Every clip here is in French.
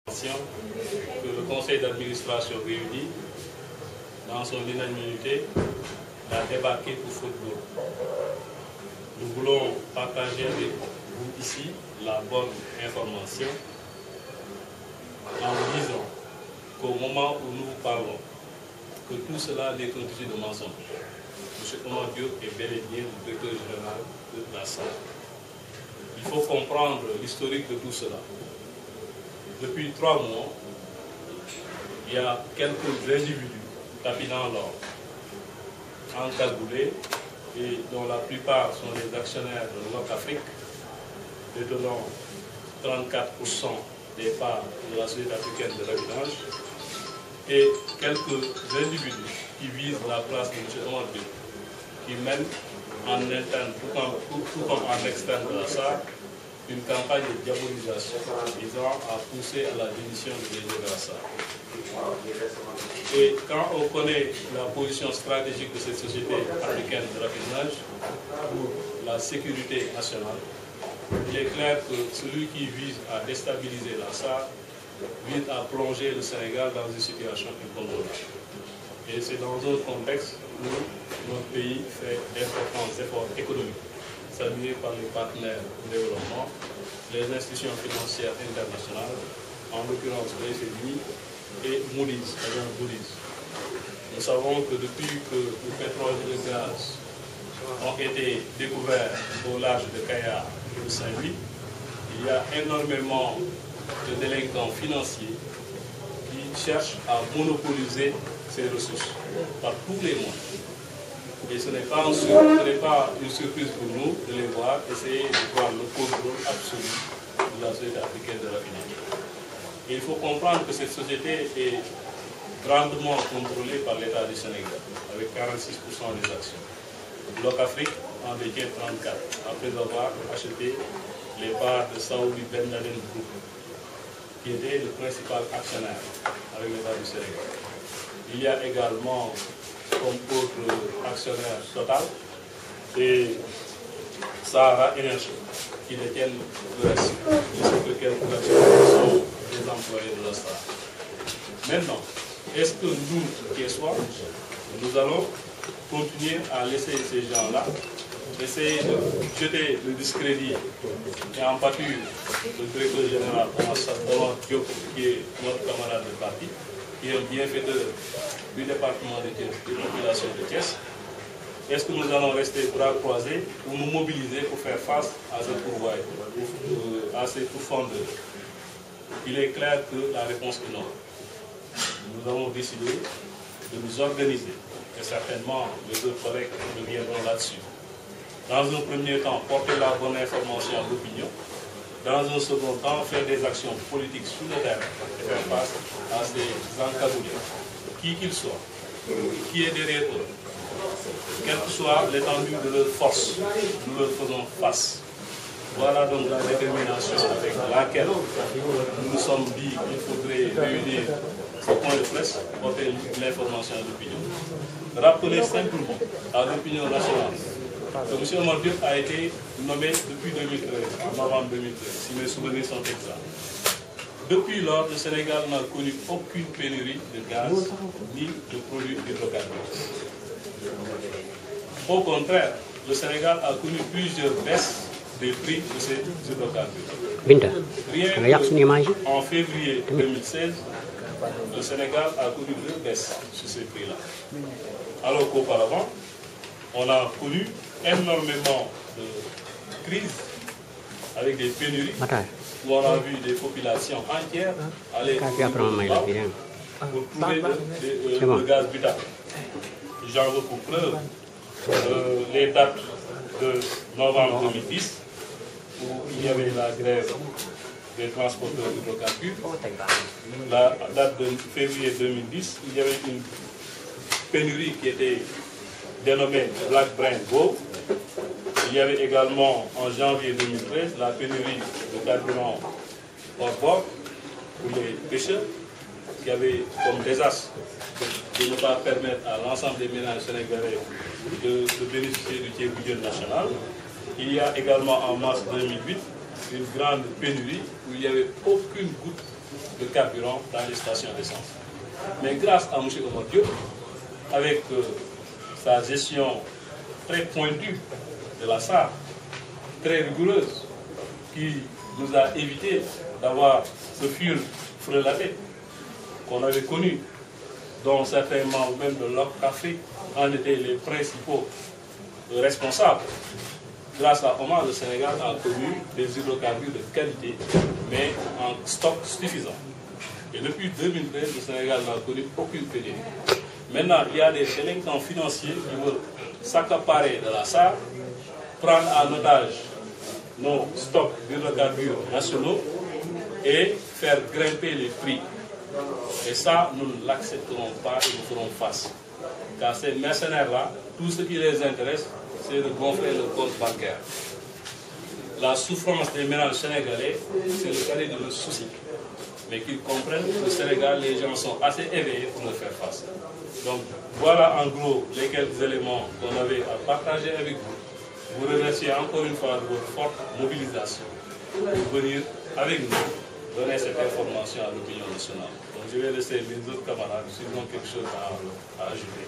Que le conseil d'administration réuni, dans son unanimité, a débarqué pour faute d'eau. Nous voulons partager avec vous ici la bonne information en vous disant qu'au moment où nous parlons, que tout cela n'est qu'un tissu de mensonge. M. Omar Diop est bel et bien le directeur général de la SAR. Il faut comprendre l'historique de tout cela. Depuis 3 mois, il y a quelques individus tapinant l'or, encagoulés, et dont la plupart sont les actionnaires de Locafrique, détenant 34% des parts de la société africaine de raffinage, et quelques individus qui visent la place de M. Omar Diop, qui mènent en interne, tout comme en externe de la SAR, une campagne de diabolisation visant à pousser à la démission du DG de la SAR. Et quand on connaît la position stratégique de cette société africaine de raffinage pour la sécurité nationale, il est clair que celui qui vise à déstabiliser la SAR vise à plonger le Sénégal dans une situation incontrôlable. Et c'est dans un contexte où notre pays fait d'importants efforts économiques, salués par les partenaires de développement, les institutions financières internationales, en l'occurrence l'FMI et Moody's, l'agence Moody's. Nous savons que depuis que le pétrole et le gaz ont été découverts au large de Kayar et de Saint-Louis, il y a énormément de délinquants financiers qui cherchent à monopoliser ces ressources par tous les moyens. Et ce n'est pas une surprise pour nous de les voir essayer de prendre le contrôle absolu de la société africaine de raffinage. Et il faut comprendre que cette société est grandement contrôlée par l'État du Sénégal, avec 46% des actions. Locafrique en détient 34%, après avoir acheté les parts de Saoudi Ben Laden Group, qui était le principal actionnaire avec l'État du Sénégal. Il y a également comme autre actionnaire Total et Sahara Energy qui détiennent le reste, de quelques actionnaires sont des employés de la SAR. Maintenant, est-ce que nous, Thiessois, nous allons continuer à laisser ces gens-là essayer de jeter le discrédit et en pâture le directeur général Omar Diop, qui est notre camarade de parti, qui est un bienfaiteur du département de Thiès, des populations de Thiès? Est-ce que nous allons rester bras croisés ou nous mobiliser pour faire face à ce pourvoi, à ces pourfendeurs? Il est clair que la réponse est non. Nous avons décidé de nous organiser, et certainement les autres collègues reviendront là-dessus. Dans un premier temps, porter la bonne information à l'opinion. Dans un second temps, faire des actions politiques sur le terrain et faire face à ces encagoulés, qui qu'ils soient, qui est derrière eux. Quelle que soit l'étendue de leur force, nous leur faisons face. Voilà donc la détermination avec laquelle nous nous sommes dit qu'il faudrait réunir ce point de presse, porter l'information à l'opinion. Rappeler simplement à l'opinion nationale que M. Omar Diop a été nommé depuis 2013, en novembre 2013, si mes souvenirs sont exacts. Depuis lors, le Sénégal n'a connu aucune pénurie de gaz ni de produits hydrocarbures. Au contraire, le Sénégal a connu plusieurs baisses des prix de ces hydrocarbures. Rien qu'en février 2016, le Sénégal a connu 2 baisses sur ces prix-là. Alors qu'auparavant, on a connu énormément de crises avec des pénuries où on a vu des populations entières aller pour trouver le gaz butane. J'en veux pour preuve les dates de novembre 2010 où il y avait la grève des transporteurs hydrocarbures. La date de février 2010, il y avait une pénurie qui était dénommée Black Brain Gold. Il y avait également en janvier 2013 la pénurie de carburant hors bord pour les pêcheurs, qui avait comme désastre de ne pas permettre à l'ensemble des ménages sénégalais de bénéficier du tiers budget national. Il y a également en mars 2008 une grande pénurie où il n'y avait aucune goutte de carburant dans les stations d'essence. Mais grâce à M. Omar Diop, avec sa gestion très pointue de la SAR, très rigoureuse, qui nous a évité d'avoir ce fuel frelaté qu'on avait connu, dont certains membres même de l'Afrique en étaient les principaux responsables. Grâce à Omar, le Sénégal a connu des hydrocarbures de qualité, mais en stock suffisant. Et depuis 2013, le Sénégal n'a connu aucune pénurie. Maintenant, il y a des délinquants financiers qui veulent s'accaparer de la SAR, prendre en otage nos stocks d'hydrocarbures nationaux et faire grimper les prix. Et ça, nous ne l'accepterons pas et nous ferons face. Car ces mercenaires-là, tout ce qui les intéresse, c'est de gonfler le compte bancaire. La souffrance des ménages sénégalais, c'est le cadet de nos soucis. Mais qu'ils comprennent qu'au Sénégal, les gens sont assez éveillés pour le faire face. Donc, voilà en gros les quelques éléments qu'on avait à partager avec vous. Vous remerciez encore une fois de votre forte mobilisation pour venir avec nous donner cette information à l'opinion nationale. Donc, je vais laisser les autres camarades s'ils ont quelque chose à ajouter.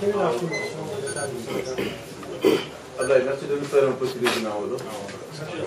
Quelle est la position de l'État du Sénégal? Merci de nous faire un petit résumé.